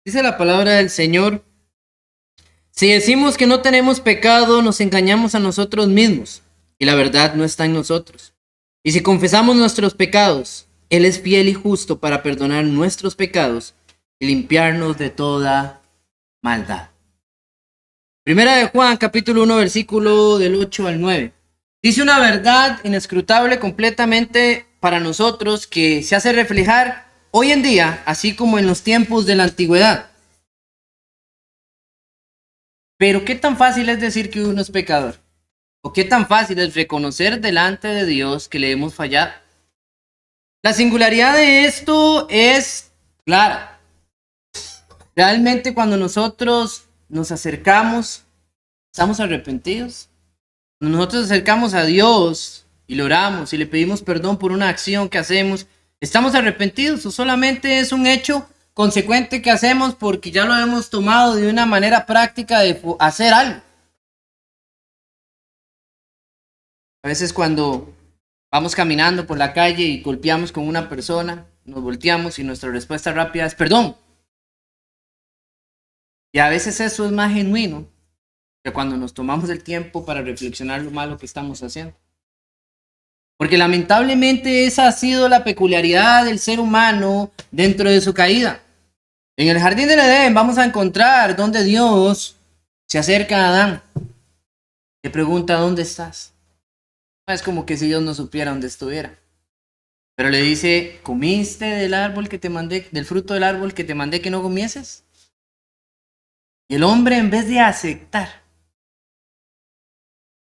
Dice la palabra del Señor: si decimos que no tenemos pecado, nos engañamos a nosotros mismos, y la verdad no está en nosotros. Y si confesamos nuestros pecados, Él es fiel y justo para perdonar nuestros pecados y limpiarnos de toda maldad. Primera de Juan, capítulo 1, versículo del 8 al 9. Dice una verdad inescrutable completamente para nosotros que se hace reflejar hoy en día, así como en los tiempos de la antigüedad. Pero ¿qué tan fácil es decir que uno es pecador? ¿O qué tan fácil es reconocer delante de Dios que le hemos fallado? La singularidad de esto es clara. Realmente cuando nosotros nos acercamos, estamos arrepentidos. Cuando nosotros nos acercamos a Dios y le oramos y le pedimos perdón por una acción que hacemos, ¿estamos arrepentidos o solamente es un hecho consecuente que hacemos porque ya lo hemos tomado de una manera práctica de hacer algo? A veces cuando vamos caminando por la calle y golpeamos con una persona, nos volteamos y nuestra respuesta rápida es perdón. Y a veces eso es más genuino que cuando nos tomamos el tiempo para reflexionar lo malo que estamos haciendo. Porque lamentablemente esa ha sido la peculiaridad del ser humano dentro de su caída. En el jardín del Edén vamos a encontrar donde Dios se acerca a Adán. Le pregunta: ¿dónde estás? Es como que si Dios no supiera dónde estuviera. Pero le dice: ¿comiste del árbol que te mandé, del fruto del árbol que te mandé que no comieses? Y el hombre, en vez de aceptar,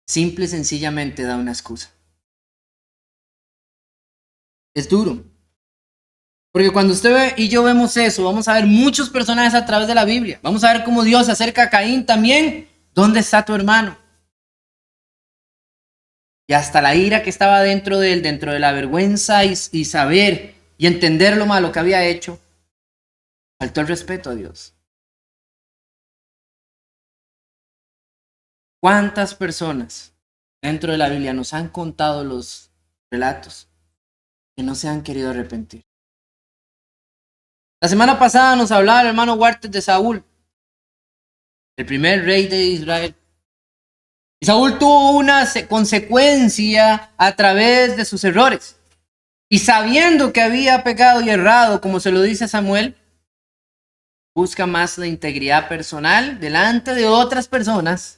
simple y sencillamente da una excusa. Es duro. Porque cuando usted y yo vemos eso, vamos a ver muchos personajes a través de la Biblia. Vamos a ver cómo Dios se acerca a Caín también. ¿Dónde está tu hermano? Y hasta la ira que estaba dentro de él, dentro de la vergüenza y saber y entender lo malo que había hecho, faltó el respeto a Dios. ¿Cuántas personas dentro de la Biblia nos han contado los relatos que no se han querido arrepentir? La semana pasada nos hablaba el hermano Huartes de Saúl, el primer rey de Israel. Y Saúl tuvo una consecuencia a través de sus errores. Y sabiendo que había pecado y errado, como se lo dice Samuel, busca más la integridad personal delante de otras personas,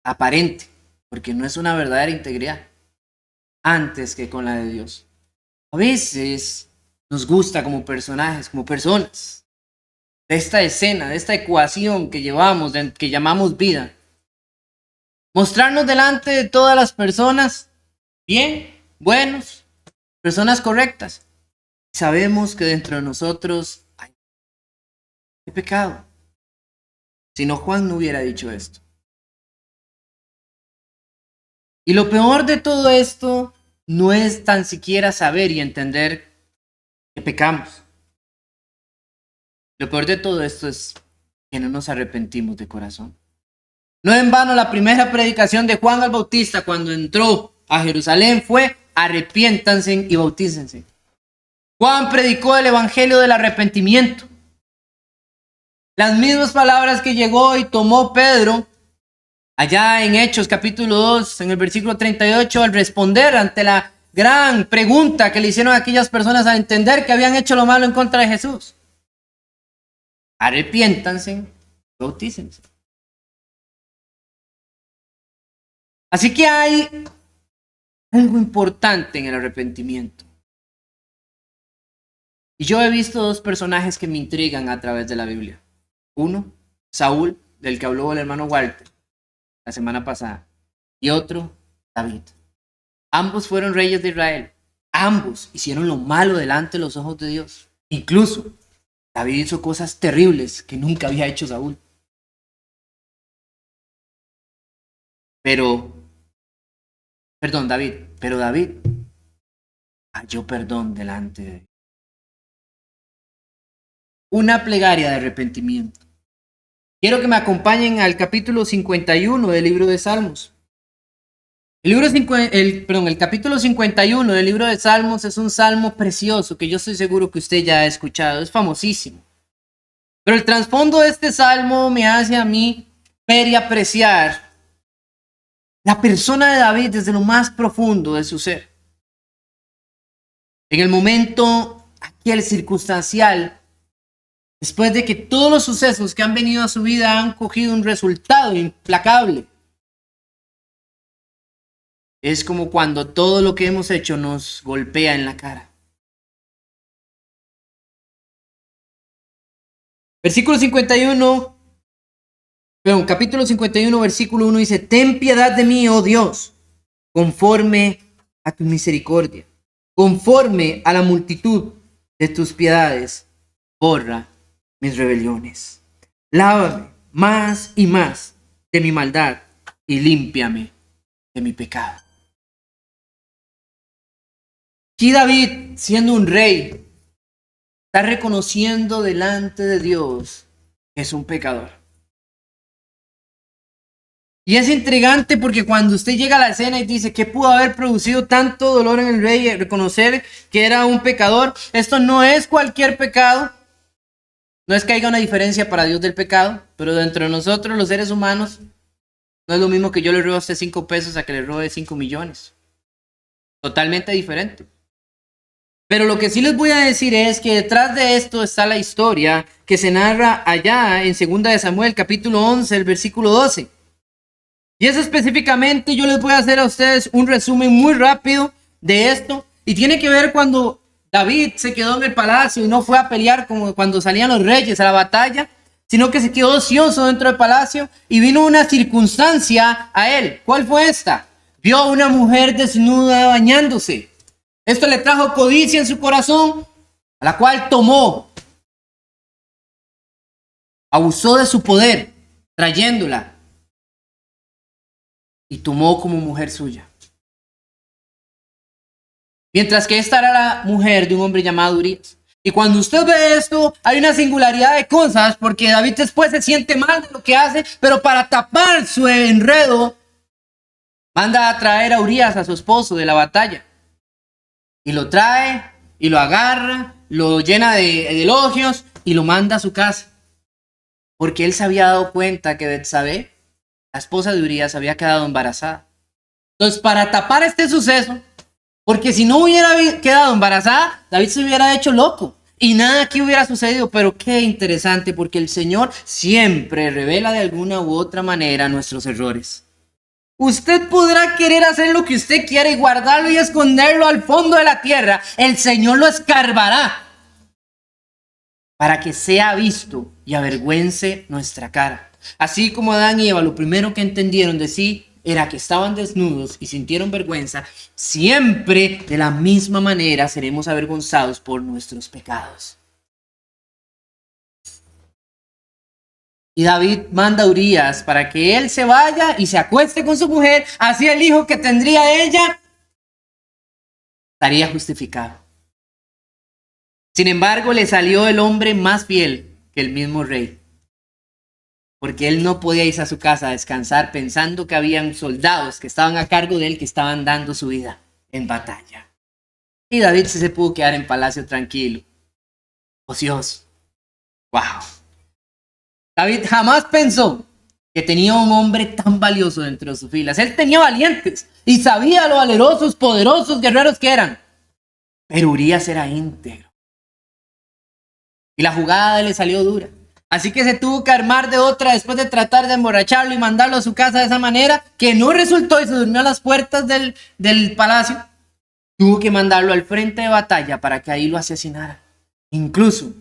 aparente, porque no es una verdadera integridad, antes que con la de Dios. A veces nos gusta como personajes, como personas, de esta escena, de esta ecuación que llevamos, que llamamos vida, mostrarnos delante de todas las personas bien, buenos, personas correctas. Sabemos que dentro de nosotros hay pecado. Si no, Juan no hubiera dicho esto. Y lo peor de todo esto no es tan siquiera saber y entender que pecamos. Lo peor de todo esto es que no nos arrepentimos de corazón. No en vano la primera predicación de Juan el Bautista cuando entró a Jerusalén fue: arrepiéntanse y bautícense. Juan predicó el evangelio del arrepentimiento. Las mismas palabras que llegó y tomó Pedro allá en Hechos capítulo 2, en el versículo 38, al responder ante la gran pregunta que le hicieron a aquellas personas al entender que habían hecho lo malo en contra de Jesús. Arrepiéntanse, bautícense. Así que hay algo importante en el arrepentimiento. Y yo he visto dos personajes que me intrigan a través de la Biblia. Uno, Saúl, del que habló el hermano Walter la semana pasada. Y otro, David. Ambos fueron reyes de Israel. Ambos hicieron lo malo delante de los ojos de Dios. Incluso David hizo cosas terribles que nunca había hecho Saúl. Pero David halló perdón delante de Dios. Una plegaria de arrepentimiento. Quiero que me acompañen al capítulo 51 del libro de Salmos. El capítulo 51 del libro de Salmos es un salmo precioso que yo estoy seguro que usted ya ha escuchado. Es famosísimo. Pero el trasfondo de este salmo me hace a mí ver y apreciar la persona de David desde lo más profundo de su ser. En el momento aquel circunstancial, después de que todos los sucesos que han venido a su vida han cogido un resultado implacable. Es como cuando todo lo que hemos hecho nos golpea en la cara. Capítulo 51, versículo 1 dice: ten piedad de mí, oh Dios, conforme a tu misericordia, conforme a la multitud de tus piedades, borra mis rebeliones. Lávame más y más de mi maldad y límpiame de mi pecado. Aquí David, siendo un rey, está reconociendo delante de Dios que es un pecador. Y es intrigante porque cuando usted llega a la escena y dice que pudo haber producido tanto dolor en el rey, reconocer que era un pecador, esto no es cualquier pecado. No es que haya una diferencia para Dios del pecado, pero dentro de nosotros, los seres humanos, no es lo mismo que yo le robe a usted 5 pesos a que le robe 5 millones. Totalmente diferente. Pero lo que sí les voy a decir es que detrás de esto está la historia que se narra allá en 2 de Samuel, capítulo 11, el versículo 12. Y eso específicamente yo les voy a hacer a ustedes un resumen muy rápido de esto. Y tiene que ver cuando David se quedó en el palacio y no fue a pelear como cuando salían los reyes a la batalla, sino que se quedó ocioso dentro del palacio y vino una circunstancia a él. ¿Cuál fue esta? Vio a una mujer desnuda bañándose. Esto le trajo codicia en su corazón, a la cual tomó, abusó de su poder, trayéndola, y tomó como mujer suya. Mientras que esta era la mujer de un hombre llamado Urías. Y cuando usted ve esto, hay una singularidad de cosas, porque David después se siente mal de lo que hace, pero para tapar su enredo, manda a traer a Urías, a su esposo, de la batalla. Y lo trae, y lo agarra, lo llena de elogios, y lo manda a su casa. Porque él se había dado cuenta que Betsabé, la esposa de Urías, había quedado embarazada. Entonces, para tapar este suceso, porque si no hubiera quedado embarazada, David se hubiera hecho loco y nada aquí hubiera sucedido. Pero qué interesante, porque el Señor siempre revela de alguna u otra manera nuestros errores. Usted podrá querer hacer lo que usted quiera y guardarlo y esconderlo al fondo de la tierra. El Señor lo escarbará para que sea visto y avergüence nuestra cara. Así como Adán y Eva, lo primero que entendieron de sí era que estaban desnudos y sintieron vergüenza, siempre de la misma manera seremos avergonzados por nuestros pecados. Y David manda a Urías para que él se vaya y se acueste con su mujer, así el hijo que tendría ella estaría justificado. Sin embargo, le salió el hombre más fiel que el mismo rey, porque él no podía irse a su casa a descansar pensando que habían soldados que estaban a cargo de él, que estaban dando su vida en batalla. Y David se pudo quedar en palacio tranquilo, ocioso. ¡Wow! David jamás pensó que tenía un hombre tan valioso dentro de sus filas. Él tenía valientes y sabía lo valerosos, poderosos, guerreros que eran. Pero Urías era íntegro. Y la jugada le salió dura. Así que se tuvo que armar de otra después de tratar de emborracharlo y mandarlo a su casa de esa manera, que no resultó y se durmió a las puertas del palacio. Tuvo que mandarlo al frente de batalla para que ahí lo asesinara. Incluso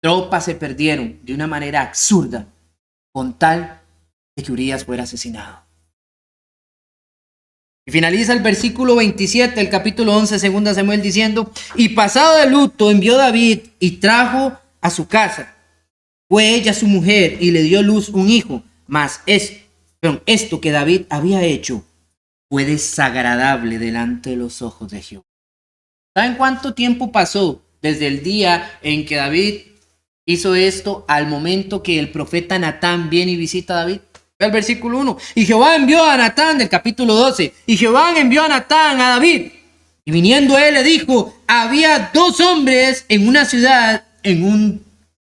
tropas se perdieron de una manera absurda con tal de que Urías fuera asesinado. Y finaliza el versículo 27 del capítulo 11, 2 Samuel, diciendo: y pasado de luto envió David y trajo a su casa. Fue ella su mujer y le dio luz un hijo, mas esto que David había hecho fue desagradable delante de los ojos de Jehová. ¿Saben cuánto tiempo pasó desde el día en que David hizo esto al momento que el profeta Natán viene y visita a David? El versículo 1. Y Jehová envió a Natán, del capítulo 12. Y Jehová envió a Natán a David. Y viniendo él le dijo: había 2 hombres en una ciudad,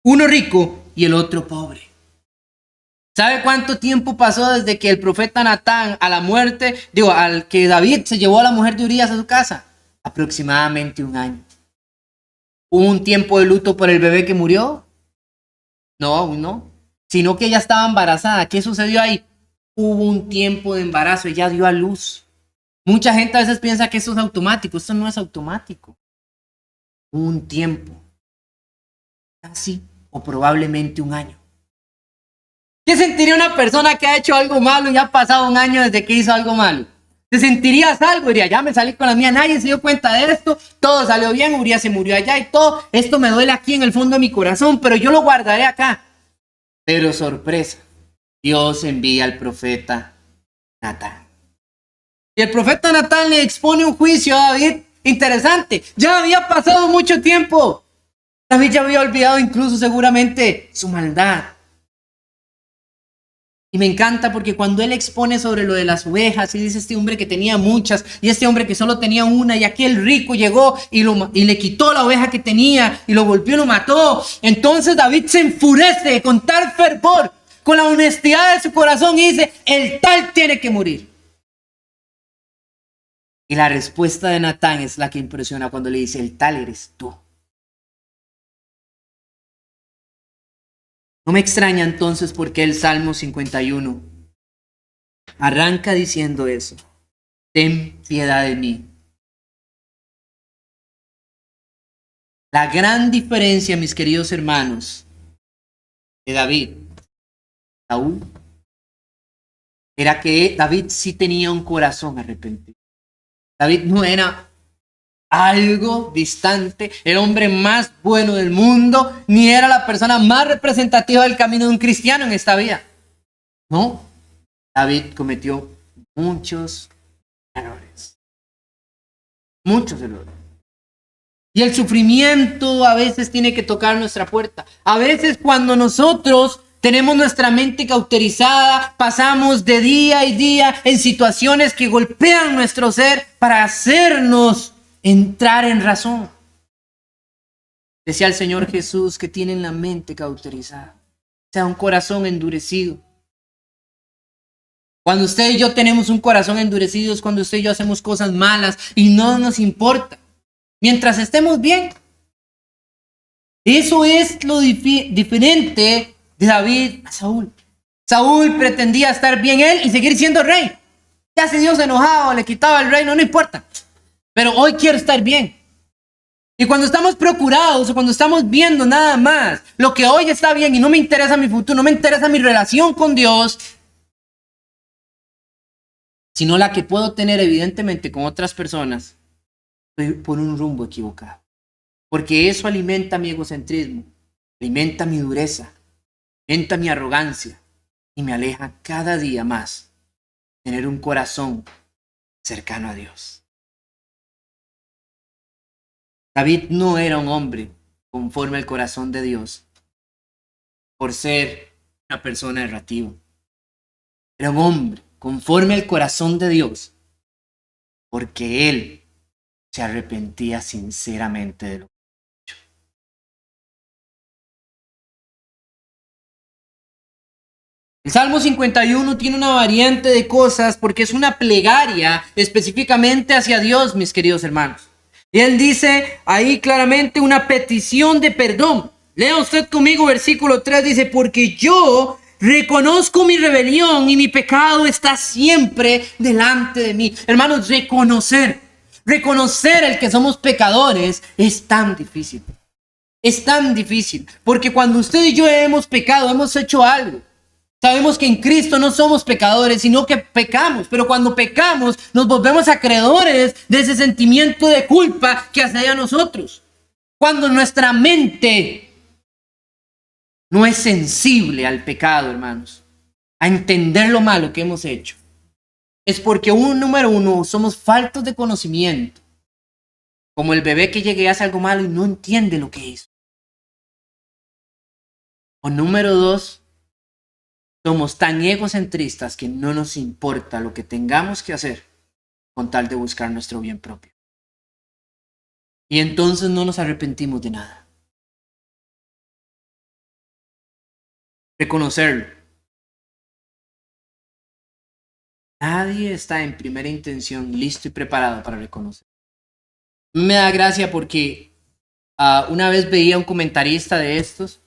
uno rico y el otro pobre. ¿Sabe cuánto tiempo pasó desde que el profeta Natán al que David se llevó a la mujer de Urías a su casa? Aproximadamente 1 año. ¿Hubo un tiempo de luto por el bebé que murió? No, aún no. Sino que ella estaba embarazada. ¿Qué sucedió ahí? Hubo un tiempo de embarazo, ella dio a luz. Mucha gente a veces piensa que esto es automático. Esto no es automático. Hubo un tiempo. Casi o probablemente 1 año. ¿Qué sentiría una persona que ha hecho algo malo y ha pasado 1 año desde que hizo algo malo? ¿Te sentirías algo? Diría, ya me salí con la mía, nadie se dio cuenta de esto, todo salió bien, Urias se murió allá y todo, esto me duele aquí en el fondo de mi corazón, pero yo lo guardaré acá. Pero sorpresa, Dios envía al profeta Natán. Y el profeta Natán le expone un juicio a David interesante. Ya había pasado mucho tiempo. David ya había olvidado incluso seguramente su maldad. Y me encanta porque cuando él expone sobre lo de las ovejas y dice este hombre que tenía muchas y este hombre que solo tenía una y aquel rico llegó y le quitó la oveja que tenía y lo golpeó y lo mató. Entonces David se enfurece con tal fervor, con la honestidad de su corazón y dice, el tal tiene que morir. Y la respuesta de Natán es la que impresiona cuando le dice, el tal eres tú. No me extraña entonces por qué el Salmo 51 arranca diciendo eso. Ten piedad de mí. La gran diferencia, mis queridos hermanos, de David, Saúl, era que David sí tenía un corazón arrepentido. David no era algo distante, el hombre más bueno del mundo, ni era la persona más representativa del camino de un cristiano en esta vida. No, David cometió muchos errores. Muchos errores. Y el sufrimiento a veces tiene que tocar nuestra puerta. A veces cuando nosotros tenemos nuestra mente cauterizada, pasamos de día y día en situaciones que golpean nuestro ser para hacernos entrar en razón. Decía el Señor Jesús que tienen la mente cauterizada, o sea, un corazón endurecido. Cuando usted y yo tenemos un corazón endurecido es cuando usted y yo hacemos cosas malas y no nos importa. Mientras estemos bien. Eso es lo diferente de David a Saúl. Saúl pretendía estar bien él y seguir siendo rey. Ya si Dios enojado le quitaba el reino, no importa. Pero hoy quiero estar bien. Y cuando estamos procurados o cuando estamos viendo nada más lo que hoy está bien y no me interesa mi futuro, no me interesa mi relación con Dios, sino la que puedo tener evidentemente con otras personas, estoy por un rumbo equivocado. Porque eso alimenta mi egocentrismo, alimenta mi dureza, alimenta mi arrogancia y me aleja cada día más de tener un corazón cercano a Dios. David no era un hombre conforme al corazón de Dios por ser una persona errativa. Era un hombre conforme al corazón de Dios porque él se arrepentía sinceramente de lo que ha hecho. El Salmo 51 tiene una variante de cosas porque es una plegaria específicamente hacia Dios, mis queridos hermanos. Y él dice ahí claramente una petición de perdón. Lea usted conmigo versículo 3, dice, porque yo reconozco mi rebelión y mi pecado está siempre delante de mí. Hermanos, reconocer el que somos pecadores es tan difícil. Es tan difícil, porque cuando usted y yo hemos pecado, hemos hecho algo. Sabemos que en Cristo no somos pecadores, sino que pecamos. Pero cuando pecamos, nos volvemos acreedores de ese sentimiento de culpa que hace a nosotros. Cuando nuestra mente no es sensible al pecado, hermanos, a entender lo malo que hemos hecho, es porque número uno, somos faltos de conocimiento. Como el bebé que llega y hace algo malo y no entiende lo que hizo. O número dos, somos tan egocentristas que no nos importa lo que tengamos que hacer con tal de buscar nuestro bien propio. Y entonces no nos arrepentimos de nada. reconocerlo. Nadie está en primera intención listo y preparado para reconocer. Me da gracia porque una vez veía un comentarista de estos,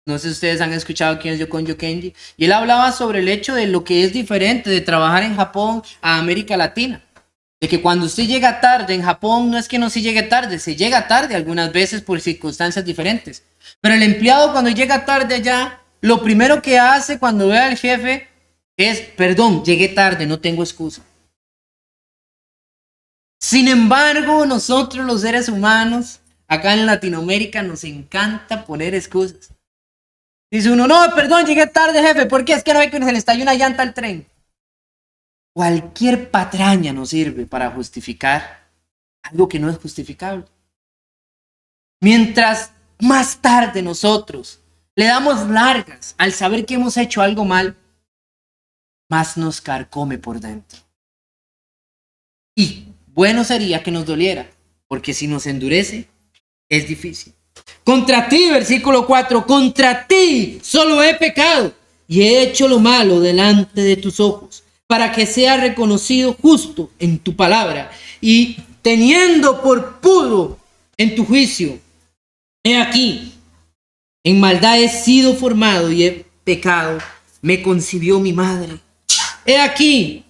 no sé si ustedes han escuchado quién es Yokonyo Kenji, y él hablaba sobre el hecho de lo que es diferente de trabajar en Japón a América Latina. De que cuando usted llega tarde en Japón no es que no se llegue tarde, se llega tarde algunas veces por circunstancias diferentes. Pero el empleado cuando llega tarde allá, lo primero que hace cuando ve al jefe es, perdón, llegué tarde, no tengo excusa. Sin embargo, nosotros los seres humanos, acá en Latinoamérica, nos encanta poner excusas. Dice uno, no, perdón, llegué tarde, jefe, ¿por qué? Es que no ve que se le estalló una llanta al tren. Cualquier patraña nos sirve para justificar algo que no es justificable. Mientras más tarde nosotros le damos largas al saber que hemos hecho algo mal, más nos carcome por dentro. Y bueno sería que nos doliera, porque si nos endurece, es difícil. Contra ti, versículo 4, contra ti solo he pecado y he hecho lo malo delante de tus ojos, para que sea reconocido justo en tu palabra y teniendo por puro en tu juicio. He aquí, en maldad he sido formado y he pecado, me concibió mi madre. He aquí,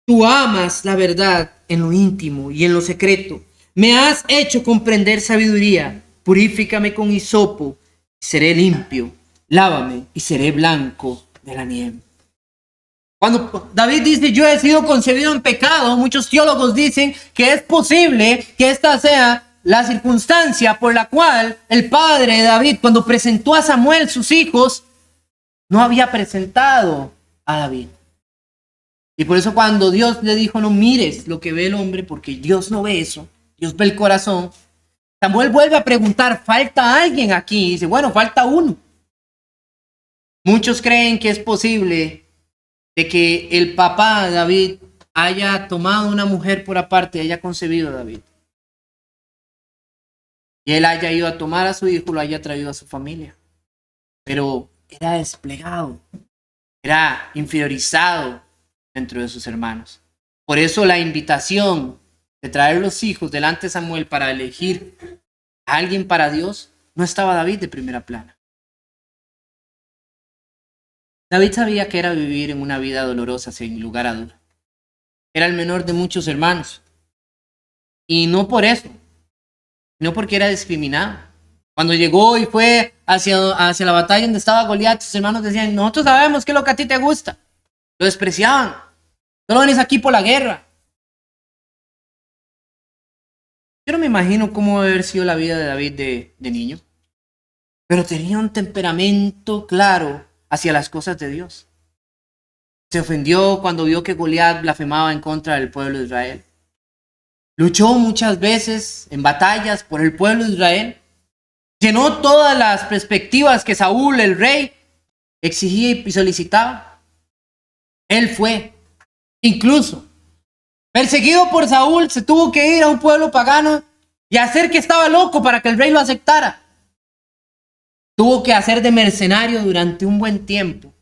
tú amas la verdad en lo íntimo y en lo secreto. Me has hecho comprender sabiduría. Purifícame con hisopo, seré limpio. Lávame y seré blanco de la nieve. Cuando David dice yo he sido concebido en pecado, muchos teólogos dicen que es posible que esta sea la circunstancia por la cual el padre de David, cuando presentó a Samuel sus hijos, no había presentado a David. Y por eso cuando Dios le dijo no mires lo que ve el hombre, porque Dios no ve eso, Dios ve el corazón, Samuel vuelve a preguntar, ¿falta alguien aquí? Y dice, bueno, falta uno. Muchos creen que es posible de que el papá de David haya tomado una mujer por aparte y haya concebido a David. Y él haya ido a tomar a su hijo, lo haya traído a su familia. Pero era desplegado, era inferiorizado dentro de sus hermanos. Por eso la invitación de traer los hijos delante de Samuel para elegir a alguien para Dios, no estaba David de primera plana. David sabía que era vivir en una vida dolorosa sin lugar a duda. Era el menor de muchos hermanos. Y no por eso, sino porque era discriminado. Cuando llegó y fue hacia la batalla donde estaba Goliat, sus hermanos decían, nosotros sabemos qué es lo que a ti te gusta. Lo despreciaban. Solo venís aquí por la guerra. Yo no me imagino cómo debe haber sido la vida de David de niño. Pero tenía un temperamento claro hacia las cosas de Dios. Se ofendió cuando vio que Goliat blasfemaba en contra del pueblo de Israel. Luchó muchas veces en batallas por el pueblo de Israel. Llenó todas las perspectivas que Saúl, el rey, exigía y solicitaba. Él fue. Incluso, perseguido por Saúl, se tuvo que ir a un pueblo pagano y hacer que estaba loco para que el rey lo aceptara. Tuvo que hacer de mercenario durante un buen tiempo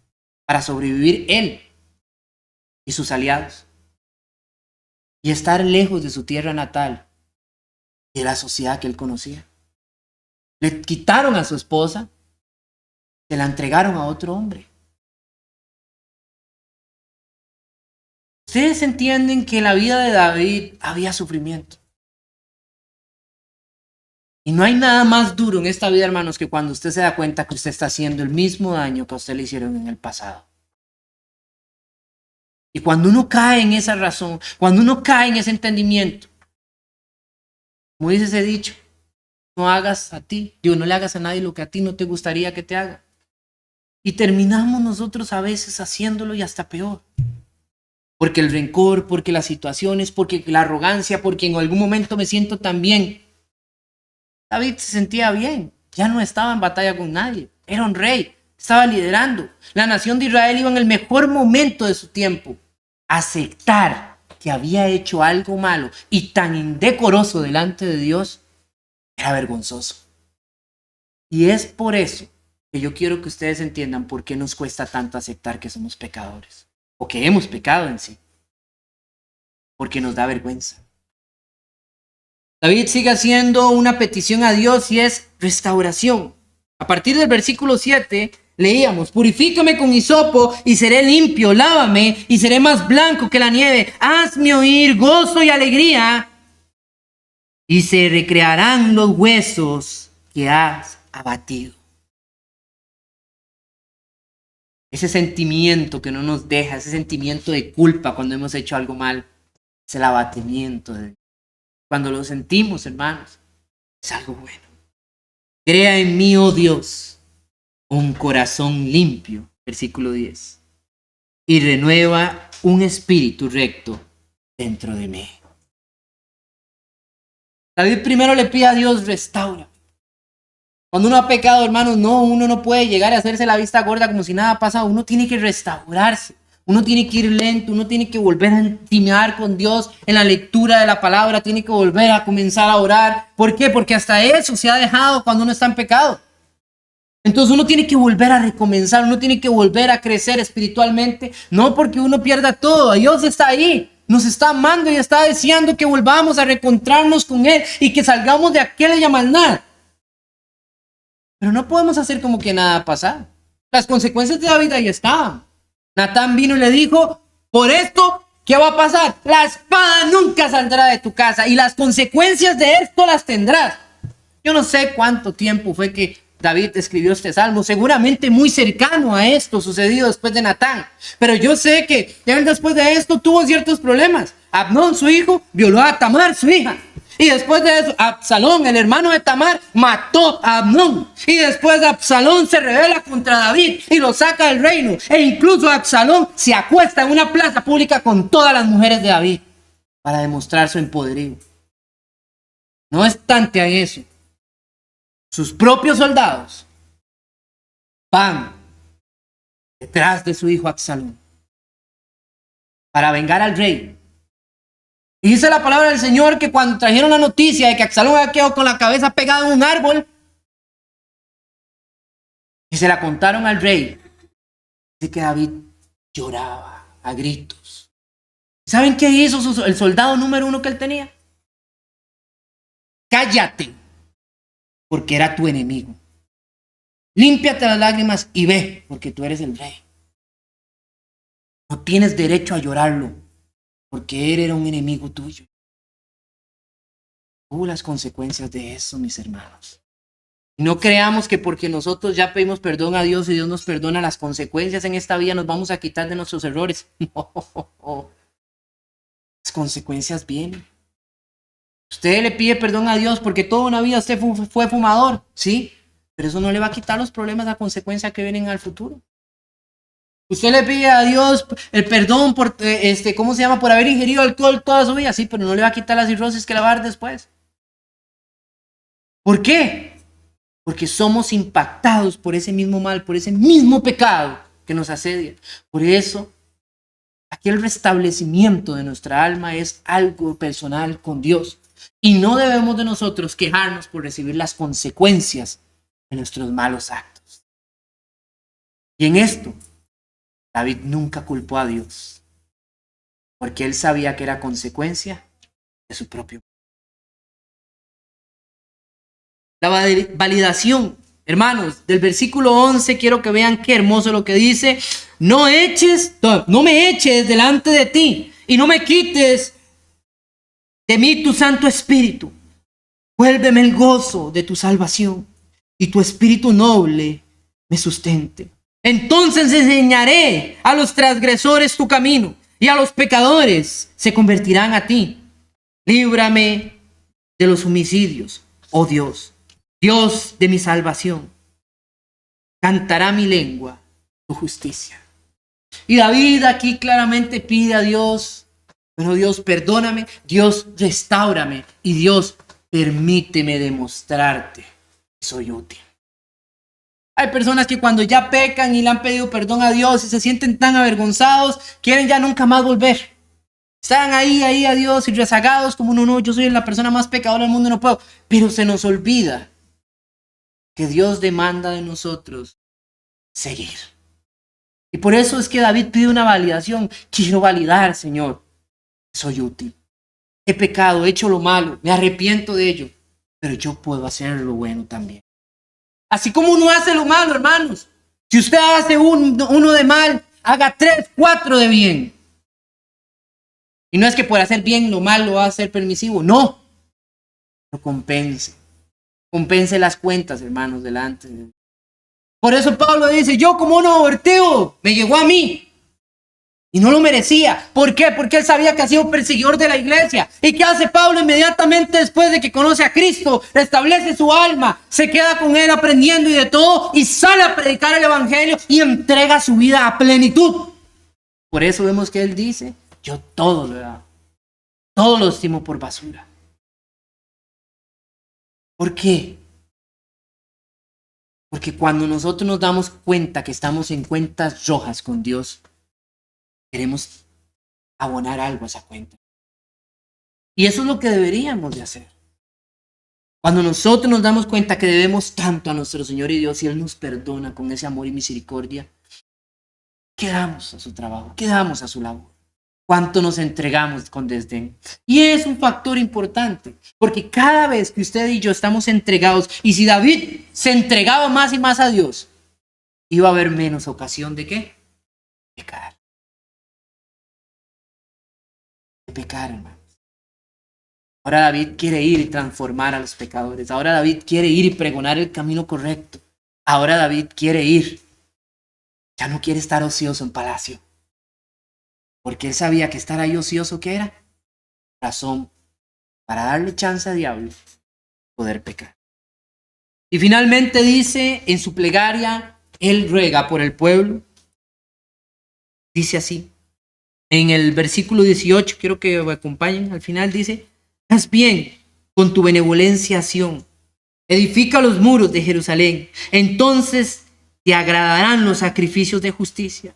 para sobrevivir él y sus aliados. Y estar lejos de su tierra natal y de la sociedad que él conocía. Le quitaron a su esposa, se la entregaron a otro hombre. Ustedes entienden que en la vida de David había sufrimiento. Y no hay nada más duro en esta vida, hermanos, que cuando usted se da cuenta que usted está haciendo el mismo daño que a usted le hicieron en el pasado. Y cuando uno cae en esa razón, cuando uno cae en ese entendimiento, como dice ese dicho, no hagas a ti, no le hagas a nadie lo que a ti no te gustaría que te haga. Y terminamos nosotros a veces haciéndolo y hasta peor. Porque el rencor, porque las situaciones, porque la arrogancia, porque en algún momento me siento tan bien. David se sentía bien, ya no estaba en batalla con nadie, era un rey, estaba liderando. La nación de Israel iba en el mejor momento de su tiempo. Aceptar que había hecho algo malo y tan indecoroso delante de Dios era vergonzoso. Y es por eso Que yo quiero que ustedes entiendan por qué nos cuesta tanto aceptar que somos pecadores o que hemos pecado en sí. Porque nos da vergüenza. David sigue haciendo una petición a Dios y es restauración. A partir del versículo 7 leíamos: purifícame con hisopo y seré limpio, lávame y seré más blanco que la nieve, hazme oír gozo y alegría y se recrearán los huesos que has abatido. Ese sentimiento que no nos deja, ese sentimiento de culpa cuando hemos hecho algo mal, es el abatimiento de Dios. Cuando lo sentimos, hermanos, es algo bueno. Crea en mí, oh Dios, un corazón limpio, versículo 10, y renueva un espíritu recto dentro de mí. David primero le pide a Dios: restaura. Cuando uno ha pecado, hermanos, uno no puede llegar a hacerse la vista gorda como si nada pasado. Uno tiene que restaurarse. Uno tiene que ir lento, uno tiene que volver a intimar con Dios en la lectura de la palabra, tiene que volver a comenzar a orar. ¿Por qué? Porque hasta eso se ha dejado cuando uno está en pecado. Entonces uno tiene que volver a recomenzar, uno tiene que volver a crecer espiritualmente, no porque uno pierda todo. Dios está ahí, nos está amando y está deseando que volvamos a reencontrarnos con Él y que salgamos de aquella maldad. Pero no podemos hacer como que nada pasa. Las consecuencias de David ahí estaban. Natán vino y le dijo: por esto, ¿qué va a pasar? La espada nunca saldrá de tu casa y las consecuencias de esto las tendrás. Yo no sé cuánto tiempo fue que David escribió este salmo, seguramente muy cercano a esto sucedido después de Natán. Pero yo sé que él después de esto tuvo ciertos problemas. Amnón, su hijo, violó a Tamar, su hija. Y después de eso, Absalón, el hermano de Tamar, mató a Amnón. Y después Absalón se rebela contra David y lo saca del reino. E incluso Absalón se acuesta en una plaza pública con todas las mujeres de David para demostrar su empoderío. No obstante a eso, sus propios soldados van detrás de su hijo Absalón para vengar al rey. Y dice la palabra del Señor que cuando trajeron la noticia de que Absalón había quedado con la cabeza pegada en un árbol y se la contaron al rey, dice que David lloraba a gritos. ¿Saben qué hizo el soldado número 1 que él tenía? Cállate, porque era tu enemigo. Límpiate las lágrimas y ve, porque tú eres el rey. No tienes derecho a llorarlo, porque él era un enemigo tuyo. Las consecuencias de eso, mis hermanos. No creamos que porque nosotros ya pedimos perdón a Dios y Dios nos perdona, las consecuencias en esta vida nos vamos a quitar de nuestros errores. No. Las consecuencias vienen. Usted le pide perdón a Dios porque toda una vida usted fue fumador, ¿sí? Pero eso no le va a quitar los problemas, la consecuencia que vienen al futuro. Usted le pide a Dios el perdón por, por haber ingerido alcohol toda su vida, sí, pero no le va a quitar la cirrosis que le va a dar después. ¿Por qué? Porque somos impactados por ese mismo mal, por ese mismo pecado que nos asedia. Por eso, aquí el restablecimiento de nuestra alma es algo personal con Dios. Y no debemos de nosotros quejarnos por recibir las consecuencias de nuestros malos actos. Y en esto, David nunca culpó a Dios, porque él sabía que era consecuencia de su propio. La validación, hermanos, del versículo 11, quiero que vean qué hermoso lo que dice: no me eches delante de ti y no me quites de mí tu Santo Espíritu. Vuélveme el gozo de tu salvación y tu espíritu noble me sustente. Entonces enseñaré a los transgresores tu camino y a los pecadores se convertirán a ti. Líbrame de los homicidios, oh Dios, Dios de mi salvación. Cantará mi lengua tu justicia. Y David aquí claramente pide a Dios: bueno, Dios, perdóname, Dios, restáurame y Dios, permíteme demostrarte que soy útil. Hay personas que cuando ya pecan y le han pedido perdón a Dios y se sienten tan avergonzados, quieren ya nunca más volver. Están ahí a Dios y rezagados como no, yo soy la persona más pecadora del mundo y no puedo. Pero se nos olvida que Dios demanda de nosotros seguir. Y por eso es que David pide una validación. Quiero validar, Señor, que soy útil. He pecado, he hecho lo malo, me arrepiento de ello, pero yo puedo hacer lo bueno también. Así como uno hace lo malo, hermanos. Si usted hace uno de mal, haga 3, 4 de bien. Y no es que por hacer bien lo malo va a ser permisivo, no. Pero compense. Compense las cuentas, hermanos, delante. Por eso Pablo dice, yo como un abortivo, me llegó a mí. Y no lo merecía. ¿Por qué? Porque él sabía que ha sido perseguidor de la iglesia. ¿Y qué hace Pablo inmediatamente después de que conoce a Cristo? Restablece su alma, se queda con él aprendiendo y de todo, y sale a predicar el evangelio y entrega su vida a plenitud. Por eso vemos que él dice, yo todo lo he dado. Todo lo estimo por basura. ¿Por qué? Porque cuando nosotros nos damos cuenta que estamos en cuentas rojas con Dios, queremos abonar algo a esa cuenta. Y eso es lo que deberíamos de hacer. Cuando nosotros nos damos cuenta que debemos tanto a nuestro Señor y Dios y Él nos perdona con ese amor y misericordia, quedamos a su trabajo, quedamos a su labor. Cuánto nos entregamos con desdén. Y es un factor importante, porque cada vez que usted y yo estamos entregados, y si David se entregaba más y más a Dios, iba a haber menos ocasión de ¿qué? Pecar. De pecar, hermanos. Ahora David quiere ir y transformar a los pecadores. Ahora David quiere ir y pregonar el camino correcto. Ahora David quiere ir. Ya no quiere estar ocioso en palacio. Porque él sabía que estar ahí ocioso, ¿qué era? Razón para darle chance al diablo poder pecar. Y finalmente dice en su plegaria, él ruega por el pueblo. Dice así, en el versículo 18, quiero que me acompañen, al final dice, haz bien con tu benevolencia, Sión, edifica los muros de Jerusalén, entonces te agradarán los sacrificios de justicia,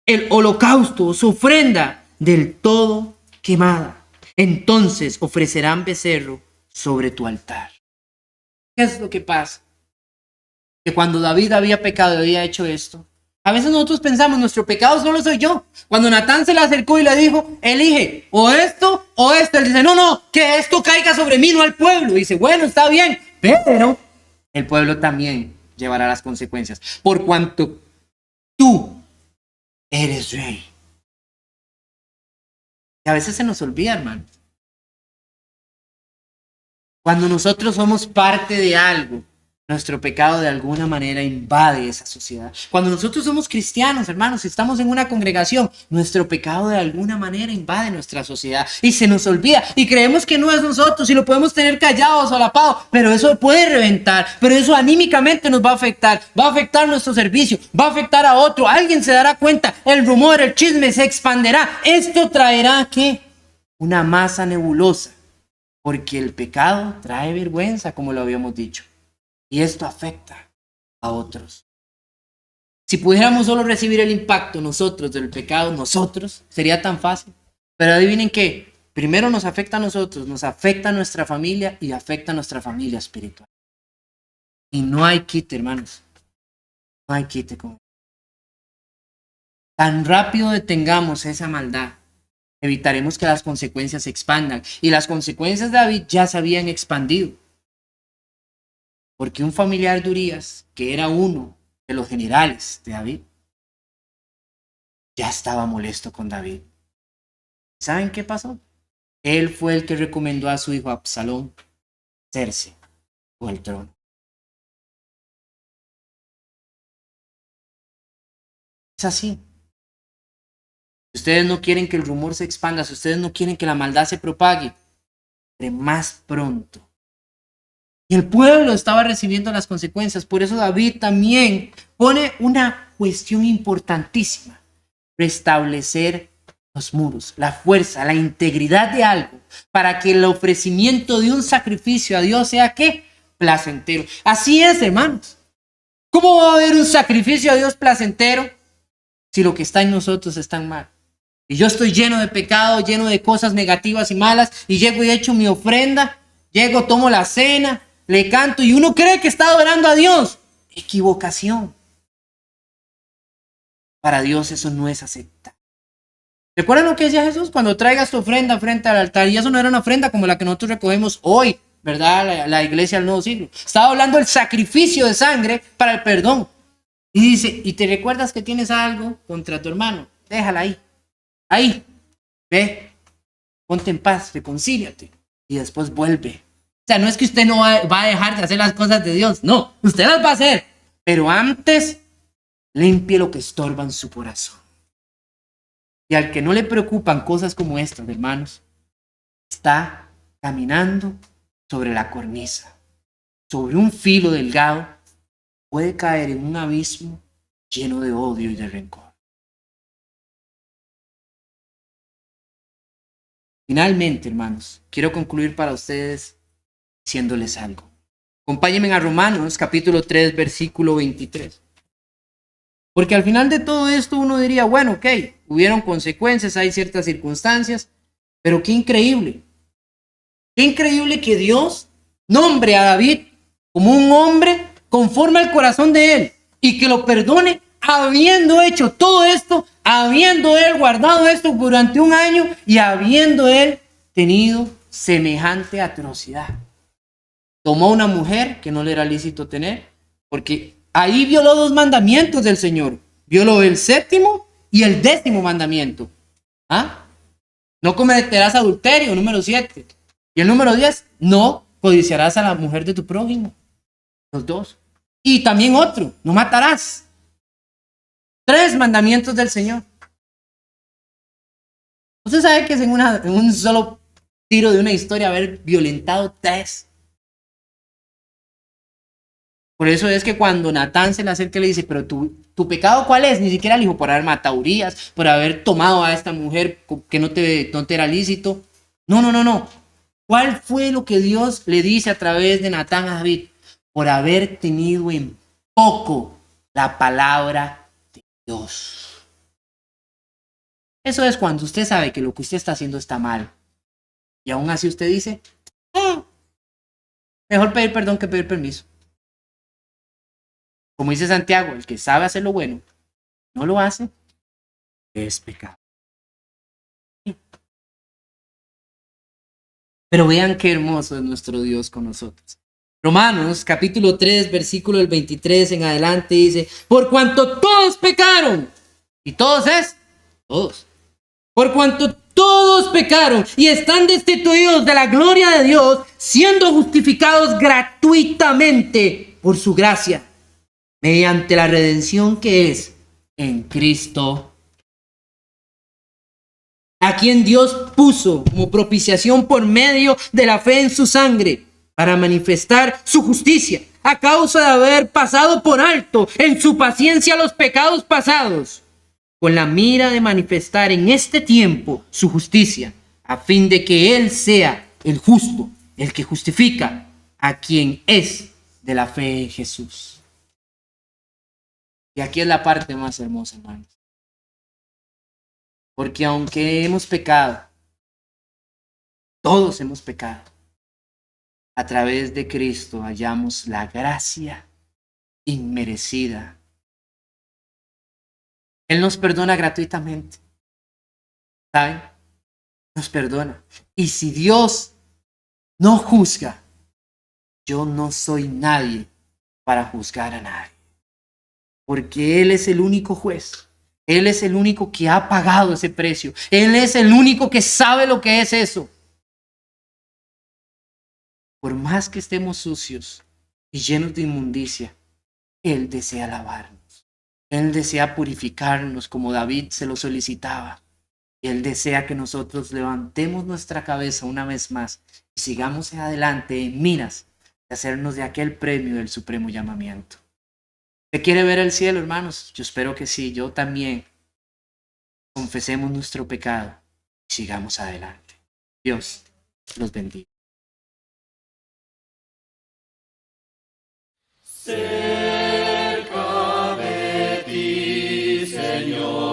el holocausto, su ofrenda del todo quemada, entonces ofrecerán becerro sobre tu altar. ¿Qué es lo que pasa? Que cuando David había pecado y había hecho esto, a veces nosotros pensamos, nuestro pecado solo soy yo. Cuando Natán se le acercó y le dijo, elige o esto o esto, él dice, no, que esto caiga sobre mí, no al pueblo. Y dice, bueno, está bien, pero el pueblo también llevará las consecuencias. Por cuanto tú eres rey. Y a veces se nos olvida, hermano. Cuando nosotros somos parte de algo, nuestro pecado de alguna manera invade esa sociedad. Cuando nosotros somos cristianos, hermanos, estamos en una congregación, nuestro pecado de alguna manera invade nuestra sociedad y se nos olvida y creemos que no es nosotros y lo podemos tener callado o solapado, pero eso puede reventar, pero eso anímicamente nos va a afectar nuestro servicio, va a afectar a otro, alguien se dará cuenta, el rumor, el chisme se expanderá. Esto traerá ¿qué? Una masa nebulosa, porque el pecado trae vergüenza, como lo habíamos dicho. Y esto afecta a otros. Si pudiéramos solo recibir el impacto nosotros del pecado, nosotros, sería tan fácil. Pero adivinen qué, primero nos afecta a nosotros, nos afecta a nuestra familia y afecta a nuestra familia espiritual. Y no hay quite, hermanos. No hay quite. Tan rápido detengamos esa maldad, evitaremos que las consecuencias se expandan. Y las consecuencias de David ya se habían expandido. Porque un familiar de Urías, que era uno de los generales de David, ya estaba molesto con David. ¿Saben qué pasó? Él fue el que recomendó a su hijo Absalón hacerse con el trono. Es así. Si ustedes no quieren que el rumor se expanda, si ustedes no quieren que la maldad se propague, de más pronto. Y el pueblo estaba recibiendo las consecuencias. Por eso David también pone una cuestión importantísima. Restablecer los muros, la fuerza, la integridad de algo, para que el ofrecimiento de un sacrificio a Dios sea ¿qué? Placentero. Así es, hermanos. ¿Cómo va a haber un sacrificio a Dios placentero si lo que está en nosotros está mal? Y yo estoy lleno de pecado, lleno de cosas negativas y malas, y llego y echo mi ofrenda, llego, tomo la cena, le canto, y uno cree que está adorando a Dios. Equivocación. para Dios eso no es aceptable. ¿Recuerdan lo que decía Jesús? Cuando traigas tu ofrenda frente al altar, y eso no era una ofrenda como la que nosotros recogemos hoy, ¿verdad? La iglesia del nuevo siglo. Estaba hablando del sacrificio de sangre para el perdón. Y dice, y te recuerdas que tienes algo contra tu hermano, déjala ahí. Ahí, ve, ponte en paz, reconcíliate y después vuelve. O sea, no es que usted no va a dejar de hacer las cosas de Dios, no, usted las va a hacer, pero antes limpie lo que estorba en su corazón. Y al que no le preocupan cosas como estas, hermanos, está caminando sobre la cornisa, sobre un filo delgado, puede caer en un abismo lleno de odio y de rencor. Finalmente, hermanos, quiero concluir para ustedes diciéndoles algo. Acompáñenme a Romanos, capítulo 3, versículo 23. Porque al final de todo esto uno diría, bueno, ok, hubieron consecuencias, hay ciertas circunstancias, pero qué increíble. Qué increíble que Dios nombre a David como un hombre conforme al corazón de él y que lo perdone habiendo hecho todo esto, habiendo él guardado esto durante un año y habiendo él tenido semejante atrocidad. Tomó una mujer que no le era lícito tener, porque ahí violó 2 mandamientos del Señor. Violó el 7º y el 10º mandamiento. ¿Ah? No cometerás adulterio, número 7. Y el número 10, no codiciarás a la mujer de tu prójimo. Los 2. Y también otro, no matarás. 3 mandamientos del Señor. Usted sabe que es en un solo tiro de una historia haber violentado 3. Por eso es que cuando Natán se le acerca y le dice, pero tu pecado ¿cuál es? Ni siquiera le dijo por haber matado a Urías, por haber tomado a esta mujer que no te era lícito. No. ¿Cuál fue lo que Dios le dice a través de Natán a David? Por haber tenido en poco la palabra de Dios. Eso es cuando usted sabe que lo que usted está haciendo está mal. Y aún así usted dice, mejor pedir perdón que pedir permiso. Como dice Santiago, el que sabe hacer lo bueno, no lo hace, es pecado. Pero vean qué hermoso es nuestro Dios con nosotros. Romanos capítulo 3, versículo del 23 en adelante dice, por cuanto todos pecaron, y todos es, todos, por cuanto todos pecaron y están destituidos de la gloria de Dios, siendo justificados gratuitamente por su gracia, mediante la redención que es en Cristo, a quien Dios puso como propiciación por medio de la fe en su sangre, para manifestar su justicia, a causa de haber pasado por alto en su paciencia los pecados pasados, con la mira de manifestar en este tiempo su justicia, a fin de que Él sea el justo, el que justifica a quien es de la fe en Jesús. Y aquí es la parte más hermosa, hermanos. Porque aunque hemos pecado, todos hemos pecado, a través de Cristo hallamos la gracia inmerecida. Él nos perdona gratuitamente. ¿Saben? Nos perdona. Y si Dios no juzga, yo no soy nadie para juzgar a nadie. Porque Él es el único juez. Él es el único que ha pagado ese precio. Él es el único que sabe lo que es eso. Por más que estemos sucios y llenos de inmundicia, Él desea lavarnos. Él desea purificarnos como David se lo solicitaba. Y Él desea que nosotros levantemos nuestra cabeza una vez más y sigamos adelante en miras de hacernos de aquel premio del supremo llamamiento. ¿Usted quiere ver el cielo, hermanos? Yo espero que sí, yo también. Confesemos nuestro pecado y sigamos adelante. Dios los bendiga. Cerca de ti, Señor.